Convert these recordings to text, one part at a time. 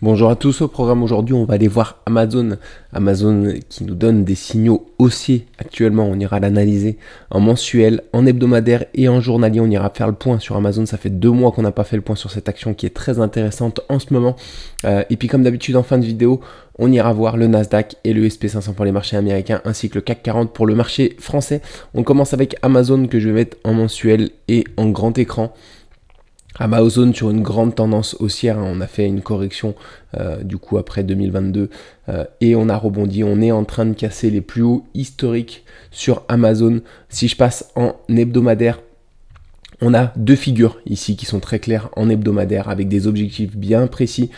Bonjour à tous, au programme aujourd'hui on va aller voir Amazon. Amazon qui nous donne des signaux haussiers actuellement, on ira l'analyser en mensuel, en hebdomadaire et en journalier. On ira faire le point sur Amazon, ça fait 2 mois qu'on n'a pas fait le point sur cette action qui est très intéressante en ce moment. Et puis comme d'habitude en fin de vidéo, on ira voir le Nasdaq et le SP500 pour les marchés américains ainsi que le CAC 40 pour le marché français. On commence avec Amazon que je vais mettre en mensuel et en grand écran. Amazon sur une grande tendance haussière, on a fait une correction du coup après 2022 et on a rebondi, on est en train de casser les plus hauts historiques sur Amazon. Si je passe en hebdomadaire, on a 2 figures ici qui sont très claires en hebdomadaire avec des objectifs bien précis.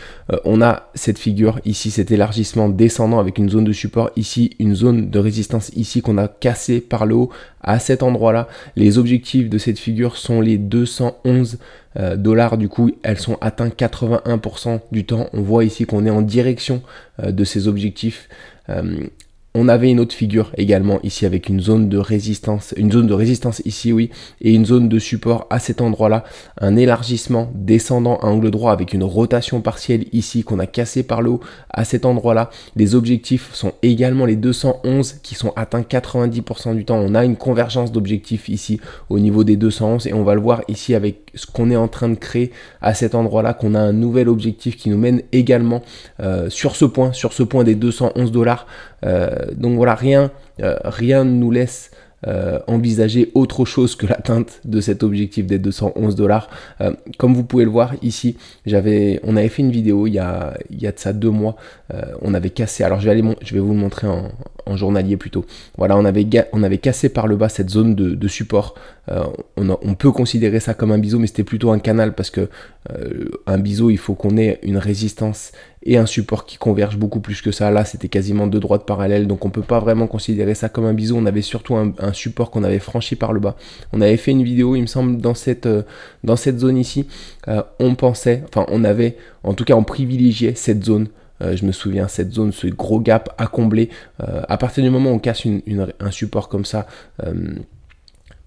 On a cette figure ici, cet élargissement descendant avec une zone de support ici, une zone de résistance ici qu'on a cassé par le haut à cet endroit-là. Les objectifs de cette figure sont les 211 dollars. Du coup, elles sont atteintes 81% du temps. On voit ici qu'on est en direction de ces objectifs. On avait une autre figure également ici avec une zone de résistance ici, oui, et une zone de support à cet endroit-là, un élargissement descendant à angle droit avec une rotation partielle ici qu'on a cassé par le haut à cet endroit-là. Les objectifs sont également les 211 qui sont atteints 90% du temps. On a une convergence d'objectifs ici au niveau des 211 et on va le voir ici avec ce qu'on est en train de créer à cet endroit-là, qu'on a un nouvel objectif qui nous mène également sur ce point des 211 dollars. Donc voilà, rien ne nous laisse envisager autre chose que l'atteinte de cet objectif des 211 dollars. Comme vous pouvez le voir ici, on avait fait une vidéo il y a de ça 2 mois. On avait cassé, alors je vais vous le montrer en journalier plutôt. Voilà, on avait cassé par le bas cette zone de support. On peut considérer ça comme un biseau, mais c'était plutôt un canal parce que un biseau, il faut qu'on ait une résistance et un support qui convergent beaucoup plus que ça. Là, c'était quasiment 2 droites parallèles, donc on peut pas vraiment considérer ça comme un biseau. On avait surtout un support qu'on avait franchi par le bas. On avait fait une vidéo, il me semble, dans cette zone ici. On avait, en tout cas, on privilégiait cette zone. Je me souviens, cette zone, ce gros gap à combler. À partir du moment où on casse un support comme ça,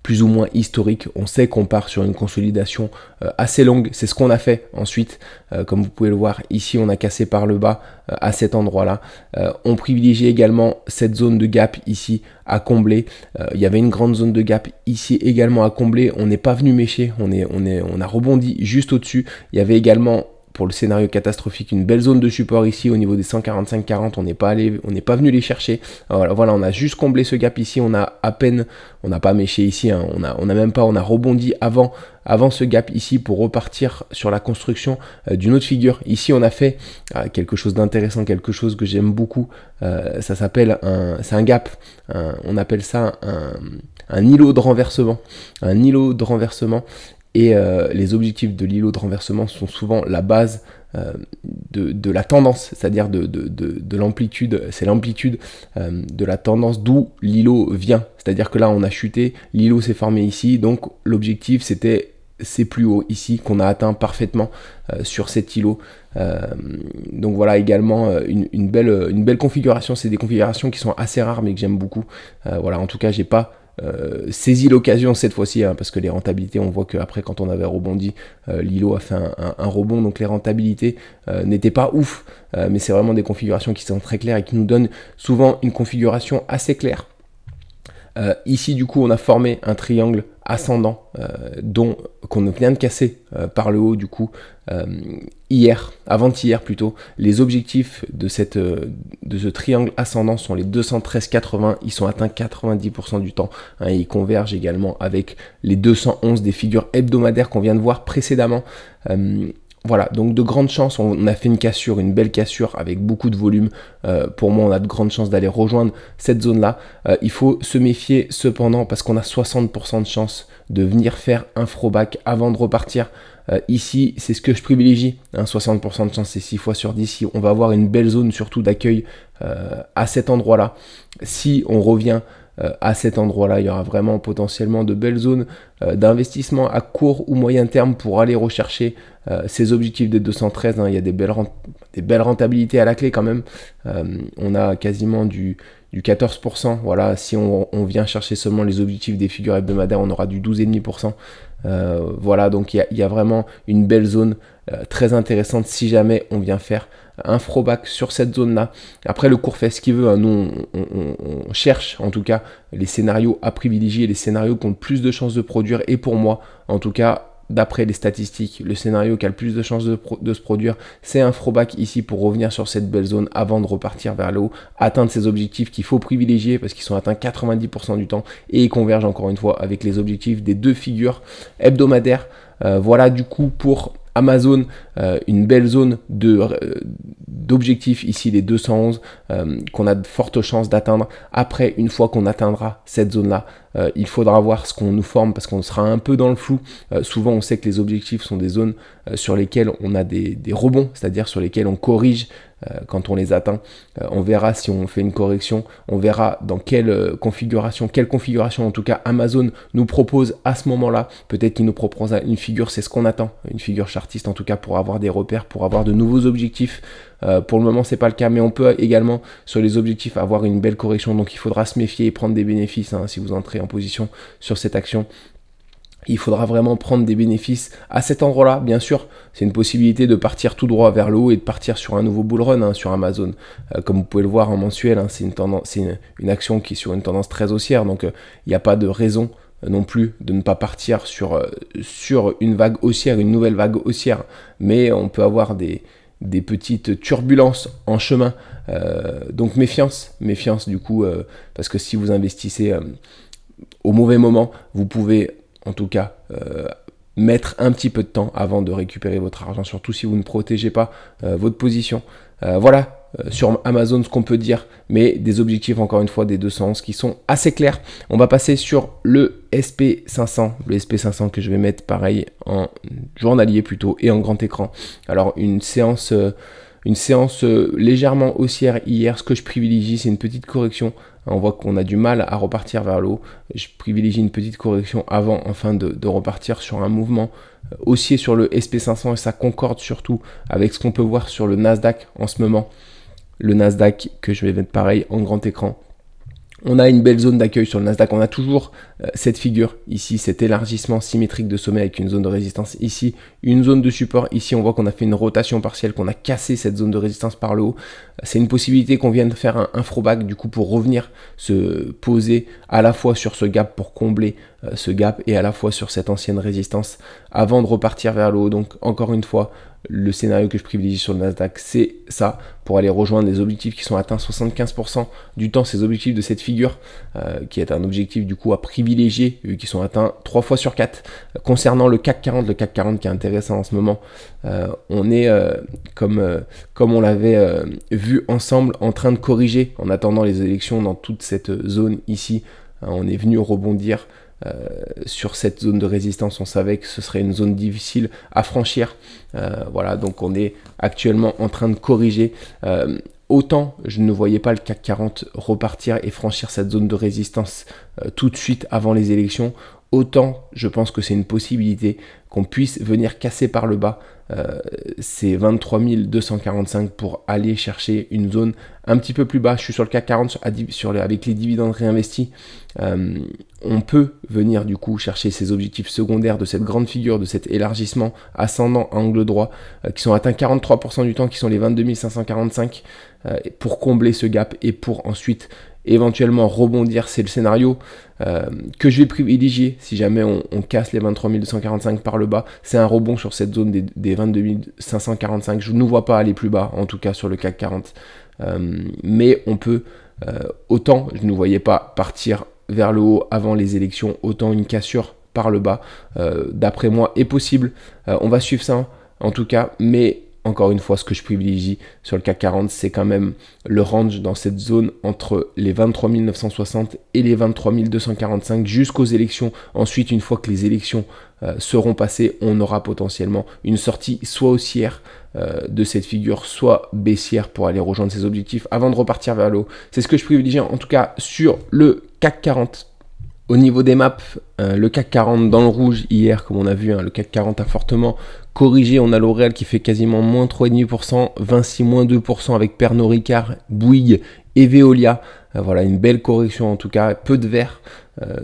plus ou moins historique, on sait qu'on part sur une consolidation assez longue. C'est ce qu'on a fait ensuite. Comme vous pouvez le voir, ici, on a cassé par le bas à cet endroit-là. On privilégie également cette zone de gap ici à combler. Il y avait une grande zone de gap ici également à combler. On n'est pas venu mécher. On a rebondi juste au-dessus. Il y avait également, pour le scénario catastrophique, une belle zone de support ici au niveau des 145,40. On n'est pas venu les chercher. Voilà, on a juste comblé ce gap ici. On n'a pas méché ici. Hein. On a rebondi avant ce gap ici pour repartir sur la construction d'une autre figure. Ici, on a fait quelque chose d'intéressant, quelque chose que j'aime beaucoup. Ça s'appelle c'est un gap. On appelle ça un îlot de renversement. Un îlot de renversement. Et les objectifs de l'îlot de renversement sont souvent la base de la tendance, c'est-à-dire de l'amplitude, c'est l'amplitude de la tendance d'où l'îlot vient. C'est-à-dire que là, on a chuté, l'îlot s'est formé ici, donc l'objectif, c'était c'est plus haut ici qu'on a atteint parfaitement sur cet îlot. Donc voilà également une belle configuration. C'est des configurations qui sont assez rares mais que j'aime beaucoup. Voilà, en tout cas, j'ai pas saisi l'occasion cette fois-ci, hein, parce que les rentabilités, on voit qu'après quand on avait rebondi, l'îlot a fait un rebond, donc les rentabilités n'étaient pas ouf, mais c'est vraiment des configurations qui sont très claires et qui nous donnent souvent une configuration assez claire. Ici du coup on a formé un triangle ascendant qu'on vient de casser par le haut du coup avant-hier plutôt. Les objectifs de ce triangle ascendant sont les 213,80, ils sont atteints 90% du temps, hein, ils convergent également avec les 211 des figures hebdomadaires qu'on vient de voir précédemment. Voilà, donc de grandes chances, on a fait une cassure, une belle cassure avec beaucoup de volume. Pour moi, on a de grandes chances d'aller rejoindre cette zone-là. Il faut se méfier cependant parce qu'on a 60% de chances de venir faire un throwback avant de repartir. Ici, c'est ce que je privilégie, hein, 60% de chance, c'est 6 fois sur 10. Si on va avoir une belle zone surtout d'accueil à cet endroit-là. Si on revient à cet endroit-là, il y aura vraiment potentiellement de belles zones d'investissement à court ou moyen terme pour aller rechercher ces objectifs des 213. Hein. Il y a des belles rentabilités à la clé quand même. On a quasiment du 14%. Voilà, si on vient chercher seulement les objectifs des figures hebdomadaires, on aura du 12,5%. Voilà, donc il y a vraiment une belle zone très intéressante si jamais on vient faire un throwback sur cette zone-là. Après, le cours fait ce qu'il veut. Hein. Nous, on cherche en tout cas les scénarios à privilégier, les scénarios qui ont le plus de chances de produire. Et pour moi, en tout cas, d'après les statistiques, le scénario qui a le plus de chances de se produire, c'est un throwback ici pour revenir sur cette belle zone avant de repartir vers le haut, atteindre ces objectifs qu'il faut privilégier parce qu'ils sont atteints 90% du temps et ils convergent encore une fois avec les objectifs des deux figures hebdomadaires. Voilà du coup pour Amazon, une belle zone d'objectifs ici, les 211, qu'on a de fortes chances d'atteindre. Après, une fois qu'on atteindra cette zone-là, il faudra voir ce qu'on nous forme parce qu'on sera un peu dans le flou. Souvent, on sait que les objectifs sont des zones sur lesquelles on a des rebonds, c'est-à-dire sur lesquelles on corrige quand on les atteint. On verra si on fait une correction, on verra dans quelle configuration en tout cas Amazon nous propose à ce moment-là. Peut-être qu'il nous propose une figure, c'est ce qu'on attend, une figure chartiste en tout cas pour avoir des repères, pour avoir de nouveaux objectifs. Pour le moment, c'est pas le cas, mais on peut également sur les objectifs avoir une belle correction. Donc il faudra se méfier et prendre des bénéfices hein, si vous entrez en position sur cette action. Il faudra vraiment prendre des bénéfices à cet endroit-là. Bien sûr, c'est une possibilité de partir tout droit vers le haut et de partir sur un nouveau bull run hein, sur Amazon. Comme vous pouvez le voir en mensuel, hein, c'est une action qui est sur une tendance très haussière. Donc, il n'y a pas de raison non plus de ne pas partir sur une vague haussière, une nouvelle vague haussière. Mais on peut avoir des petites turbulences en chemin. Donc, méfiance du coup, parce que si vous investissez au mauvais moment, vous pouvez en tout cas mettre un petit peu de temps avant de récupérer votre argent, surtout si vous ne protégez pas votre position. Voilà sur Amazon ce qu'on peut dire, mais des objectifs encore une fois des 211 qui sont assez clairs. On va passer sur le SP500, le SP500 que je vais mettre pareil en journalier plutôt et en grand écran. Alors une séance légèrement haussière hier. Ce que je privilégie, c'est une petite correction. On voit qu'on a du mal à repartir vers le haut. Je privilégie une petite correction avant, enfin, de repartir sur un mouvement haussier sur le SP500 et ça concorde surtout avec ce qu'on peut voir sur le Nasdaq en ce moment. Le Nasdaq que je vais mettre pareil en grand écran. On a une belle zone d'accueil sur le Nasdaq. On a toujours cette figure ici, cet élargissement symétrique de sommet avec une zone de résistance ici, une zone de support ici. On voit qu'on a fait une rotation partielle, qu'on a cassé cette zone de résistance par le haut. C'est une possibilité qu'on vienne faire un throwback du coup pour revenir se poser à la fois sur ce gap pour combler ce gap et à la fois sur cette ancienne résistance avant de repartir vers le haut. Donc encore une fois, le scénario que je privilégie sur le Nasdaq, c'est ça, pour aller rejoindre les objectifs qui sont atteints 75% du temps, ces objectifs de cette figure, qui est un objectif du coup à privilégier, vu qu'ils sont atteints 3 fois sur 4. Concernant le CAC 40 qui est intéressant en ce moment, on est, comme on l'avait vu ensemble, en train de corriger en attendant les élections dans toute cette zone ici. On est venu rebondir sur cette zone de résistance. On savait que ce serait une zone difficile à franchir. Voilà, donc on est actuellement en train de corriger. Autant je ne voyais pas le CAC 40 repartir et franchir cette zone de résistance tout de suite avant les élections, autant je pense que c'est une possibilité qu'on puisse venir casser par le bas ces 23 245 pour aller chercher une zone un petit peu plus bas. Je suis sur le CAC 40 avec les dividendes réinvestis. On peut venir du coup chercher ces objectifs secondaires de cette grande figure, de cet élargissement ascendant à angle droit qui sont atteints 43% du temps, qui sont les 22 545 pour combler ce gap et pour ensuite éventuellement rebondir. C'est le scénario que je vais privilégier si jamais on casse les 23 245 par le bas. C'est un rebond sur cette zone des 22 545. Je ne nous vois pas aller plus bas, en tout cas sur le CAC 40. Mais on peut, autant je ne voyais pas partir vers le haut avant les élections, autant une cassure par le bas, d'après moi, est possible. On va suivre ça en tout cas, mais encore une fois, ce que je privilégie sur le CAC 40, c'est quand même le range dans cette zone entre les 23 960 et les 23 245 jusqu'aux élections. Ensuite, une fois que les élections seront passées, on aura potentiellement une sortie soit haussière de cette figure, soit baissière pour aller rejoindre ses objectifs avant de repartir vers le haut. C'est ce que je privilégie en tout cas sur le CAC 40. Au niveau des maps, le CAC 40 dans le rouge hier, comme on a vu, le CAC 40 a fortement corrigé. On a L'Oréal qui fait quasiment moins 3,5%, Vinci moins 2% avec Pernod Ricard, Bouygues et Veolia. Voilà, une belle correction en tout cas, peu de vert.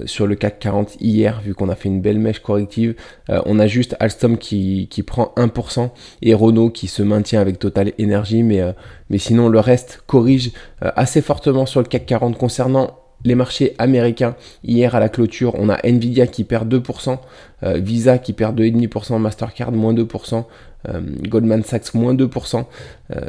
sur le CAC 40 hier, vu qu'on a fait une belle mèche corrective. On a juste Alstom qui prend 1% et Renault qui se maintient avec Total Energy, mais sinon le reste corrige assez fortement sur le CAC 40. Concernant les marchés américains, hier à la clôture, on a Nvidia qui perd 2%, Visa qui perd 2,5%, Mastercard moins 2%, Goldman Sachs moins 2%.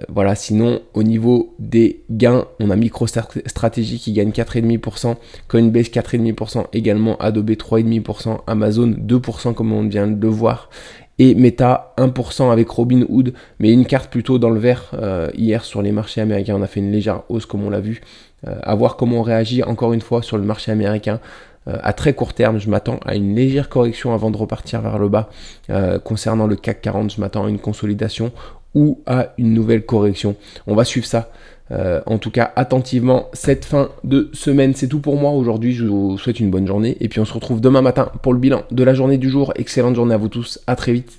Voilà, sinon au niveau des gains, on a MicroStrategy qui gagne 4,5%, Coinbase 4,5%, également Adobe 3,5%, Amazon 2% comme on vient de le voir, et Meta 1% avec Robinhood, mais une carte plutôt dans le vert. Hier sur les marchés américains, on a fait une légère hausse comme on l'a vu. À voir comment on réagit encore une fois sur le marché américain. À très court terme, je m'attends à une légère correction avant de repartir vers le bas. Concernant le CAC 40, je m'attends à une consolidation ou à une nouvelle correction. On va suivre ça. En tout cas, attentivement, cette fin de semaine, c'est tout pour moi. Aujourd'hui, je vous souhaite une bonne journée. Et puis, on se retrouve demain matin pour le bilan de la journée du jour. Excellente journée à vous tous. À très vite.